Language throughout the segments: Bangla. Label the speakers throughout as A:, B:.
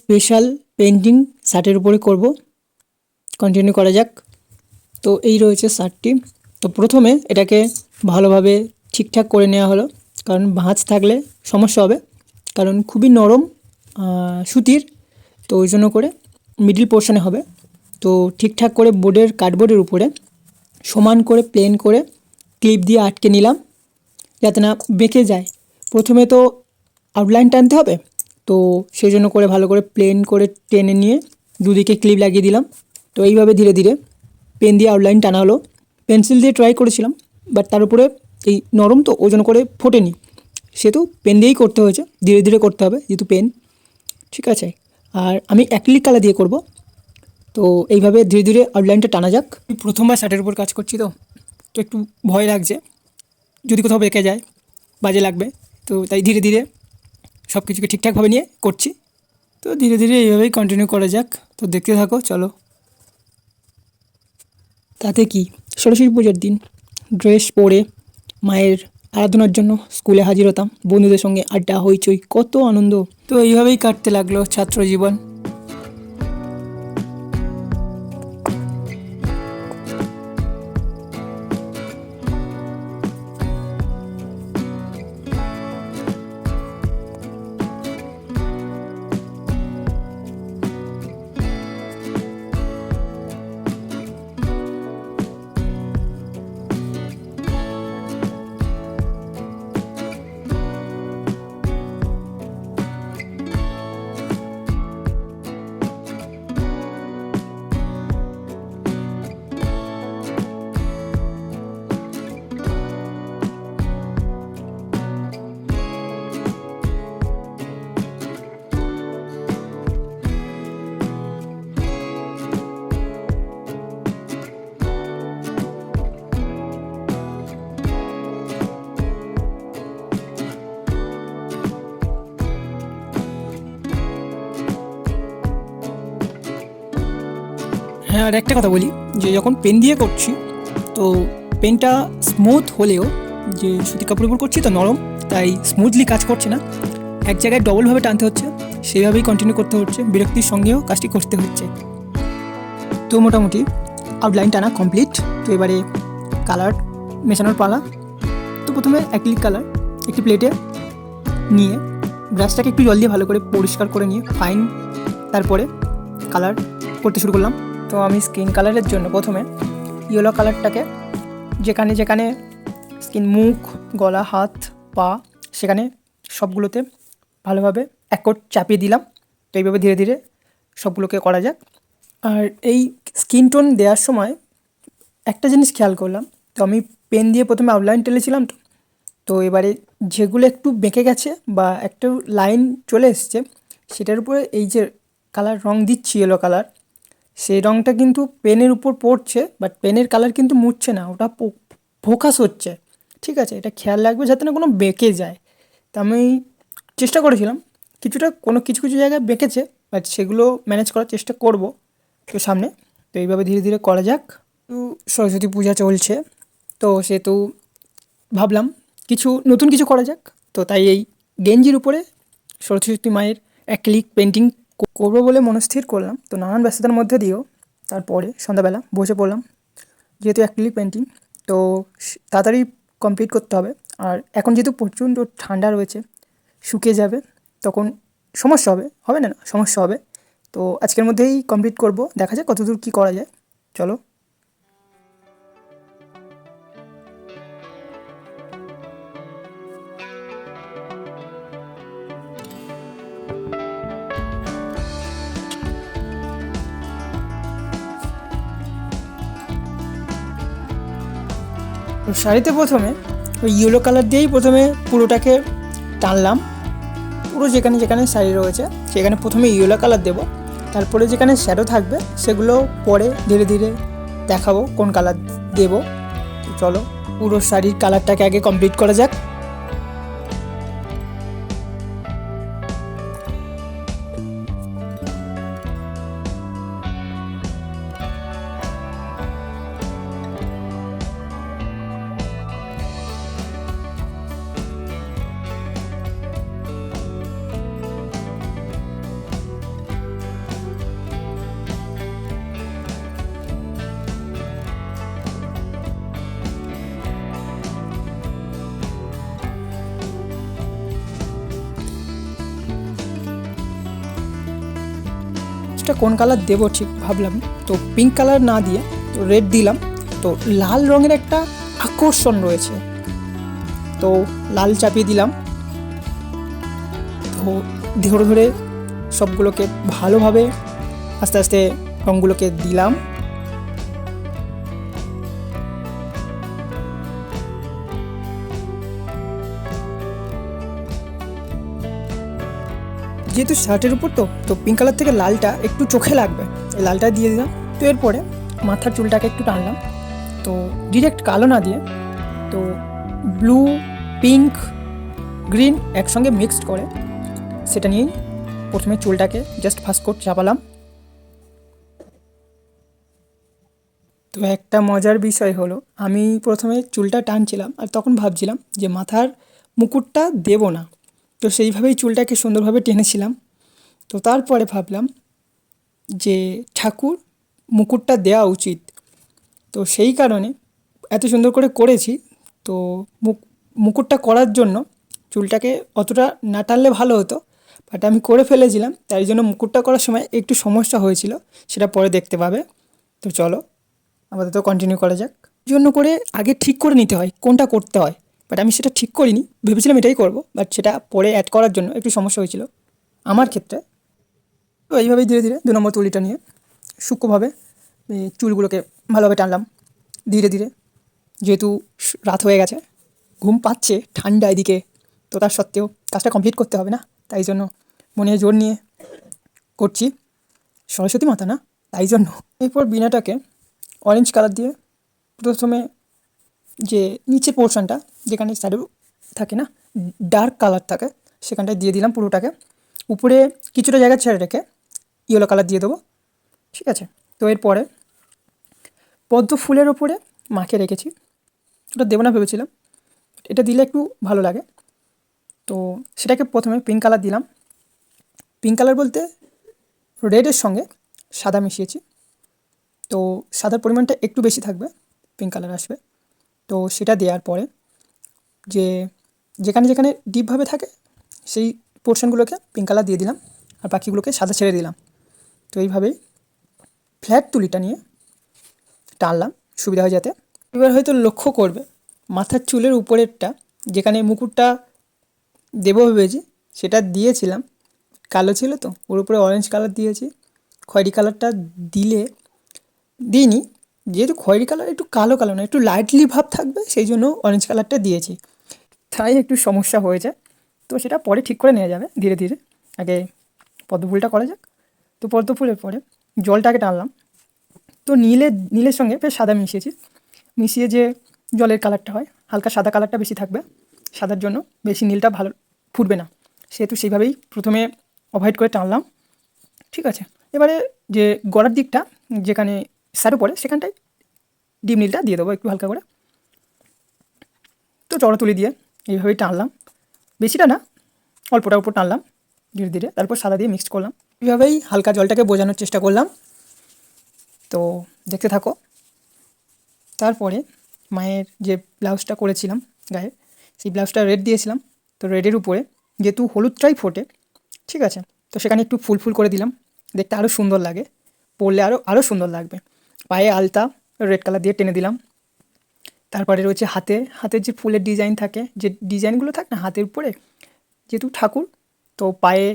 A: স্পেশাল পেন্টিং শার্টের উপরে করব। কন্টিনিউ করা যাক। তো এই রয়েছে শার্টটি। তো প্রথমে এটাকে ভালোভাবে ঠিকঠাক করে নেওয়া হলো, কারণ ভাঁজ থাকলে সমস্যা হবে, কারণ খুবই নরম সুতির। তো ওই জন্য করে মিডল পোর্শনে হবে। তো ঠিকঠাক করে কার্ডবোর্ডের উপরে সমান করে প্লেন করে ক্লিপ দিয়ে আটকে নিলাম, যাতে না বেঁকে যায়। প্রথমে তো আউটলাইন টানতে হবে, তো সেই জন্য করে ভালো করে প্লেন করে টেনে নিয়ে দুদিকে ক্লিপ লাগিয়ে দিলাম। তো এইভাবে ধীরে ধীরে পেন দিয়ে আউটলাইন টানা হলো। পেন্সিল দিয়ে ট্রাই করেছিলাম, বাট তার উপরে এই নরম তো ওই জন্য করে ফোটেনি, সেহেতু পেন দিয়েই করতে হয়েছে। ধীরে ধীরে করতে হবে যেহেতু পেন। ঠিক আছে, আর আমি অ্যাক্রিলিক কালার দিয়ে করব। তো এইভাবে ধীরে ধীরে আউটলাইনটা টানা যাক। প্রথমবার শার্টের উপর কাজ করছি, তো একটু ভয় লাগছে, যদি কোথাও বেঁকে যায় বাজে লাগবে। তো তাই ধীরে ধীরে সব কিছুকে ঠিকঠাকভাবে নিয়ে করছি। তো ধীরে ধীরে এইভাবেই কন্টিনিউ করা যাক। তো দেখতে থাকো, চলো। তাতে কি, সরস্বতী পুজোর দিন ড্রেস পরে মায়ের আরাধনার জন্য স্কুলে হাজির হতাম, বন্ধুদের সঙ্গে আড্ডা হইচই, কত আনন্দ। তো এইভাবেই কাটতে লাগলো ছাত্র জীবন। হ্যাঁ, আর একটা কথা বলি, যে যখন পেন দিয়ে করছি, তো পেনটা স্মুথ হলেও, যে সুতি কাপড়ের উপর করছি তো নরম, তাই স্মুথলি কাজ করছে না, এক জায়গায় ডবলভাবে টানতে হচ্ছে। সেইভাবেই কন্টিনিউ করতে হচ্ছে, বিরক্তির সঙ্গেও কাজটি করতে হচ্ছে। তো মোটামুটি আউটলাইন টানা কমপ্লিট। তো এবারে কালার মেশানোর পালা। তো প্রথমে অ্যাক্রিলিক কালার একটি প্লেটে নিয়ে ব্রাশটাকে একটু জল দিয়ে ভালো করে পরিষ্কার করে নিয়ে ফাইন, তারপরে কালার করতে শুরু করলাম। তো আমি স্কিন কালারের জন্য প্রথমে ইয়েলো কালারটাকে যেখানে যেখানে স্কিন, মুখ, গলা, হাত, পা, সেখানে সবগুলোতে ভালোভাবে এক কোট চাপিয়ে দিলাম। তো এইভাবে ধীরে ধীরে সবগুলোকে করা যাক। আর এই স্কিন টোন দেওয়ার সময় একটা জিনিস খেয়াল করলাম, তো আমি পেন দিয়ে প্রথমে আউটলাইন টেনেছিলাম। তো এবারে যেগুলো একটু বেঁকে গেছে বা একটু লাইন চলে এসছে, সেটার উপরে এই যে কালার রং দিচ্ছি ইয়েলো কালার, সেই রংটা কিন্তু পেনের উপর পড়ছে, বাট পেনের কালার কিন্তু মুছছে না, ওটা ফোকাস হচ্ছে। ঠিক আছে, এটা খেয়াল রাখবে যাতে না কোনো বেঁকে যায়। তা আমি চেষ্টা করেছিলাম, কিছুটা কিছু কিছু জায়গায় বেঁকেছে, বাট সেগুলো ম্যানেজ করার চেষ্টা করব তো সামনে। তো এইভাবে ধীরে ধীরে করা যাক। তো সরস্বতী পূজা চলছে, তো সেহেতু ভাবলাম নতুন কিছু করা যাক। তো তাই এই গেঞ্জির উপরে সরস্বতী মায়ের অ্যাক্রিলিক পেন্টিং করবো বলে মনস্থির করলাম। তো নানান ব্যস্ততার মধ্যে দিয়েও তারপরে সন্ধ্যাবেলা বসে পড়লাম, যেহেতু অ্যাক্রিলিক পেন্টিং, তো তাড়াতাড়ি কমপ্লিট করতে হবে। আর এখন যেহেতু প্রচণ্ড ঠান্ডা রয়েছে, শুকিয়ে যাবে, তখন সমস্যা হবে না, সমস্যা হবে। তো আজকের মধ্যেই কমপ্লিট করব, দেখা যাক কতদূর কী করা যায়। চলো। তো শাড়িতে প্রথমে ওই ইয়েলো কালার দিয়েই প্রথমে পুরোটাকে টানলাম। পুরো যেখানে যেখানে শাড়ি রয়েছে সেখানে প্রথমে ইয়েলো কালার দেবো, তারপরে যেখানে শ্যাডো থাকবে সেগুলো পরে ধীরে ধীরে দেখাবো কোন কালার দেবো। তো চলো, পুরো শাড়ির কালারটাকে আগে কমপ্লিট করা যাক। ব্লাউজটা কোন কালার দেবো ঠিক ভাবলাম, তো পিঙ্ক কালার না দিয়ে তো রেড দিলাম। তো লাল রঙের একটা আকর্ষণ রয়েছে, তো লাল চাপিয়ে দিলাম। তো ধরে ধরে সবগুলোকে ভালোভাবে আস্তে আস্তে রঙগুলোকে দিলাম। যেহেতু শার্টের উপর তো পিঙ্ক কালার থেকে লালটা একটু চোখে লাগবে, এই লালটা দিয়ে দিলাম। তো এরপরে মাথার চুলটাকে একটু টানলাম, তো ডিরেক্ট কালো না দিয়ে তো ব্লু, পিঙ্ক, গ্রিন একসঙ্গে মিক্সড করে সেটা নিয়েই প্রথমে চুলটাকে জাস্ট ফার্স্ট কোট চাপালাম। তো একটা মজার বিষয় হলো, আমি প্রথমে চুলটা টানছিলাম আর তখন ভাবছিলাম যে মাথার মুকুটটা দেব না, তো সেইভাবেই চুলটাকে সুন্দরভাবে টেনেছিলাম। তো তারপরে ভাবলাম যে ঠাকুর মুকুটটা দেওয়া উচিত, তো সেই কারণে এত সুন্দর করে করেছি। তো মুকুটটা করার জন্য চুলটাকে অতটা না টানলে ভালো হতো, বাট আমি করে ফেলেছিলাম, তাই জন্য মুকুটটা করার সময় একটু সমস্যা হয়েছিল, সেটা পরে দেখতে পাবে। তো চলো আপাতত কন্টিনিউ করা যাক। জন্য করে আগে ঠিক করে নিতে হয় কোনটা করতে হয়, বাট আমি সেটা ঠিক করিনি, ভেবেছিলাম এটাই করব, বাট সেটা পরে অ্যাড করার জন্য একটু সমস্যা হয়েছিল আমার ক্ষেত্রে। তো এইভাবেই ধীরে ধীরে 2 নম্বর তুলিটা নিয়ে সূক্ষ্মভাবে চুলগুলোকে ভালোভাবে টানলাম ধীরে ধীরে। যেহেতু রাত হয়ে গেছে, ঘুম পাচ্ছে, ঠান্ডা এদিকে, তো তার সত্ত্বেও কাজটা কমপ্লিট করতে হবে না, তাই জন্য মনে জোর নিয়ে করছি, সরস্বতী মাতা না, তাই জন্য। এরপর বিনাটাকে অরেঞ্জ কালার দিয়ে প্রথমে যে নিচের পোর্শনটা যেখানে শ্যাডো থাকে না, ডার্ক কালার থাকে, সেখানটায় দিয়ে দিলাম পুরোটাকে। উপরে কিছুটা জায়গা ছেড়ে রেখে ইয়েলো কালার দিয়ে দেবো, ঠিক আছে। তো এরপরে পদ্ম ফুলের ওপরে মাখে রেখেছি, ওটা দেবো না ভেবেছিলাম, এটা দিলে একটু ভালো লাগে। তো সেটাকে প্রথমে পিঙ্ক কালার দিলাম। পিঙ্ক কালার বলতে রেডের সঙ্গে সাদা মিশিয়েছি, তো সাদার পরিমাণটা একটু বেশি থাকবে, পিঙ্ক কালার আসবে। তো সেটা দেওয়ার পরে যেখানে যেখানে ডিপভাবে থাকে সেই পোর্শনগুলোকে পিঙ্ক কালার দিয়ে দিলাম, আর বাকিগুলোকে সাদা ছেড়ে দিলাম। তো এইভাবেই ফ্ল্যাট তুলিটা নিয়ে টানলাম সুবিধা হয় যাতে। এবার হয়তো লক্ষ্য করবে মাথার চুলের উপরেরটা যেখানে মুকুটটা দেবো ভেবেছি সেটা দিয়েছিলাম, কালো ছিল, তো ওর উপরে অরেঞ্জ কালার দিয়েছি। খয়েরি কালারটা দিইনি, যেহেতু খয়েরি কালার একটু কালো কালো না, একটু লাইটলি ভাব থাকবে, সেই জন্য অরেঞ্জ কালারটা দিয়েছি, তাই একটু সমস্যা হয়েছে। তো সেটা পরে ঠিক করে নেওয়া যাবে ধীরে ধীরে, আগে পদ্মফুলটা করা যাক। তো পদ্মফুলের পরে জলটাকে টানলাম, তো নীলের সঙ্গে ফের সাদা মিশিয়ে যে জলের কালারটা হয়, হালকা সাদা কালারটা বেশি থাকবে, সাদার জন্য বেশি নীলটা ভালো ফুটবে না, সেহেতু সেইভাবেই প্রথমে অ্যাভয়েড করে টানলাম, ঠিক আছে। এবারে যে গলার দিকটা যেখানে শ্যাডো পড়ে সেখানটায় ডিপ নীলটা দিয়ে দেবো একটু হালকা করে। তো চড়া তুলি দিয়ে এইভাবেই টানলাম, বেশিটা না, অল্পটা উপর টানলাম ধীরে ধীরে, তারপর সাদা দিয়ে মিক্সড করলাম। এইভাবেই হালকা জলটাকে বোঝানোর চেষ্টা করলাম, তো দেখতে থাকো। তারপরে মায়ের যে ব্লাউজটা করেছিলাম গায়ে, সেই ব্লাউজটা রেড দিয়েছিলাম, তো রেডের উপরে যেহেতু হলুদটাই ফোটে, ঠিক আছে, তো সেখানে একটু ফুল ফুল করে দিলাম, দেখতে আরও সুন্দর লাগে, পরলে আরও সুন্দর লাগবে। পায়ে আলতা রেড কালার দিয়ে টেনে দিলাম। তারপরে রয়েছে হাতের যে ফুলের ডিজাইন থাকে, যে ডিজাইনগুলো থাকে না হাতের উপরে, যেহেতু ঠাকুর, তো পায়ে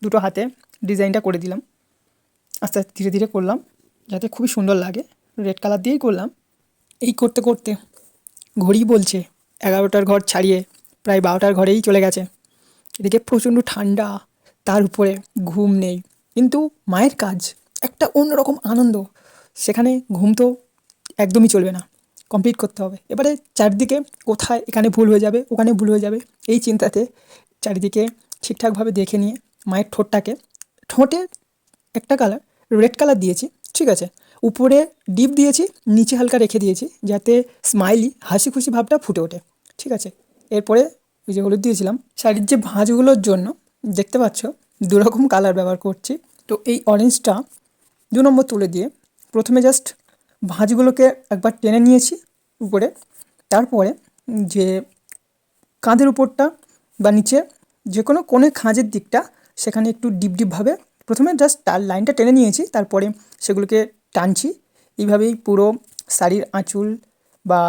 A: দুটো হাতে ডিজাইনটা করে দিলাম, আস্তে আস্তে ধীরে ধীরে করলাম যাতে খুবই সুন্দর লাগে, রেড কালার দিয়েই করলাম। এই করতে করতে ঘড়ি বলছে 11টার ঘর ছাড়িয়ে প্রায় 12টার ঘরেই চলে গেছে। এদিকে প্রচণ্ড ঠান্ডা, তার উপরে ঘুম নেই, কিন্তু মায়ের কাজ একটা অন্যরকম আনন্দ, সেখানে ঘুম তো একদমই চলবে না, কমপ্লিট করতে হবে। এবারে চারদিকে কোথায় এখানে ভুল হয়ে যাবে, ওখানে ভুল হয়ে যাবে, এই চিন্তাতে চারিদিকে ঠিকঠাকভাবে দেখে নিয়ে মায়ের ঠোঁটে একটা কালার রেড কালার দিয়েছি, ঠিক আছে, উপরে ডিপ দিয়েছি, নিচে হালকা রেখে দিয়েছি যাতে স্মাইলি হাসি খুশি ভাবটা ফুটে ওঠে, ঠিক আছে। এরপরে ওই যে হলুদ দিয়েছিলাম শাড়ির যে ভাঁজগুলোর জন্য, দেখতে পাচ্ছ 2 রকম কালার ব্যবহার করছি। তো এই অরেঞ্জটা 2 নম্বর তুলে দিয়ে প্রথমে জাস্ট ভাঁজগুলোকে একবার টেনে নিয়েছি উপরে, তারপরে যে কাঁধের উপরটা বা নিচে যে কোনো কোণে খাঁজের দিকটা সেখানে একটু ডিপভাবে প্রথমে জাস্ট তার লাইনটা টেনে নিয়েছি, তারপরে সেগুলোকে টানছি। এইভাবেই পুরো শাড়ির আঁচল বা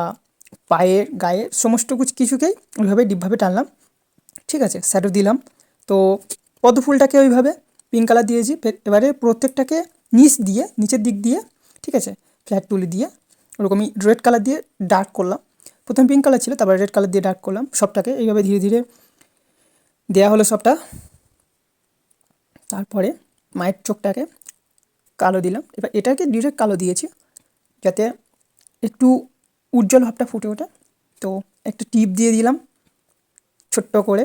A: পায়ের গায়ে সমস্ত কিছুকেই ওইভাবে ডিপভাবে টানলাম। ঠিক আছে, শ্যাডো দিলাম। তো পদ্ম ফুলটাকে ওইভাবে পিঙ্ক কালার দিয়েছি। এবারে প্রত্যেকটাকে নিচের দিক দিয়ে, ঠিক আছে, ফ্ল্যাট তুলি দিয়ে ওরকমই রেড কালার দিয়ে ডার্ক করলাম। প্রথমে পিঙ্ক কালার ছিল, তারপরে রেড কালার দিয়ে ডার্ক করলাম সবটাকে। এইভাবে ধীরে ধীরে দেওয়া হলো সবটা। তারপরে মায়ের চোখটাকে কালো দিলাম। এবার এটাকে ডিরেক্ট কালো দিয়েছি যাতে একটু উজ্জ্বল ভাবটা ফুটে ওঠে। তো একটা টিপ দিয়ে দিলাম ছোট্ট করে।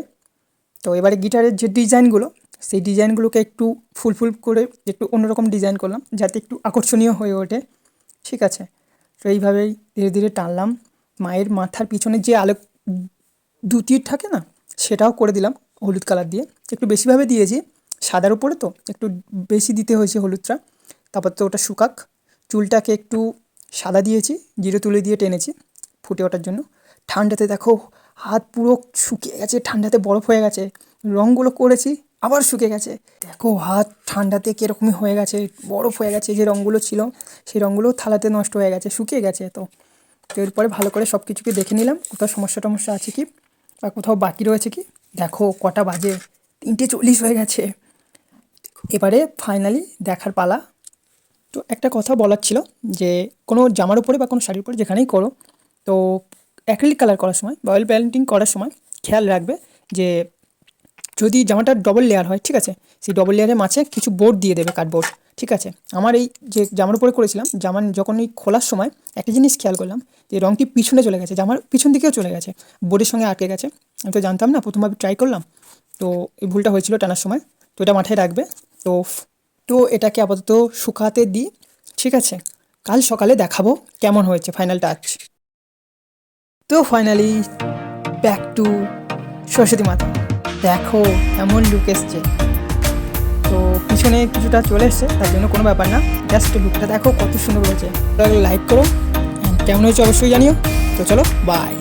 A: তো এবারে গিটারের যে ডিজাইনগুলো, সেই ডিজাইনগুলোকে একটু ফুল করে একটু অন্যরকম ডিজাইন করলাম যাতে একটু আকর্ষণীয় হয়ে ওঠে। ঠিক আছে, তো এইভাবেই ধীরে ধীরে টানলাম। মায়ের মাথার পিছনে যে আলো দুতির থাকে না, সেটাও করে দিলাম হলুদ কালার দিয়ে। একটু বেশিভাবে দিয়েছি, সাদার উপরে তো একটু বেশি দিতে হয়েছে হলুদটা। তারপর তো ওটা শুকাক। চুলটাকে একটু সাদা দিয়েছি, জিরো তুলি দিয়ে টেনেছি ফুটে ওঠার জন্য। ঠান্ডাতে দেখো হাত পুরো শুকিয়ে গেছে, ঠান্ডাতে বরফ হয়ে গেছে। রঙগুলো করেছি আবার শুকিয়ে গেছে। দেখো হাত ঠান্ডাতে কীরকমই হয়ে গেছে, বরফ হয়ে গেছে। যে রঙগুলো ছিল সেই রঙগুলো থালাতে নষ্ট হয়ে গেছে, শুকিয়ে গেছে। তো এরপরে ভালো করে সব কিছুকে দেখে নিলাম কোথাও সমস্যা আছে কি বা কোথাও বাকি রয়েছে কি। দেখো কটা বাজে, 3:40 হয়ে গেছে। এবারে ফাইনালি দেখার পালা। তো একটা কথা বলার ছিল যে কোনো জামার উপরে বা কোনো শাড়ির উপরে যেখানেই করো, তো অ্যাক্রিলিক কালার করার সময় বা অয়েল পেইন্টিং করার সময় খেয়াল রাখবে যে যদি জামাটা ডবল লেয়ার হয়, ঠিক আছে, সেই ডবল লেয়ারের মাঝে কিছু বোর্ড দিয়ে দেবে, কার্ডবোর্ড। ঠিক আছে, আমার এই যে জামার উপরে করেছিলাম, জামা যখন এই খোলার সময় একটা জিনিস খেয়াল করলাম যে রঙটি পিছনে চলে গেছে, জামার পিছন দিকেও চলে গেছে, বোর্ডের সঙ্গে আটকে গেছে। আমি তো জানতাম না, প্রথমবার ট্রাই করলাম, তো এই ভুলটা হয়েছিল টানার সময়। তো এটা মাথায় রাখবে। তো এটাকে আপাতত শুকাতে দিই। ঠিক আছে, কাল সকালে দেখাবো কেমন হয়েছে ফাইনাল টাচ। তো ফাইনালি ব্যাক টু সরস্বতী মাতা। দেখো এমন লুক এসছে। তো পিছনে কিছুটা চলে এসছে, তার জন্য কোনো ব্যাপার না, জাস্ট লুকটা দেখো কত সুন্দর হয়েছে। লাইক করো, কেমন হয়েছে অবশ্যই জানিও। তো চলো, বাই।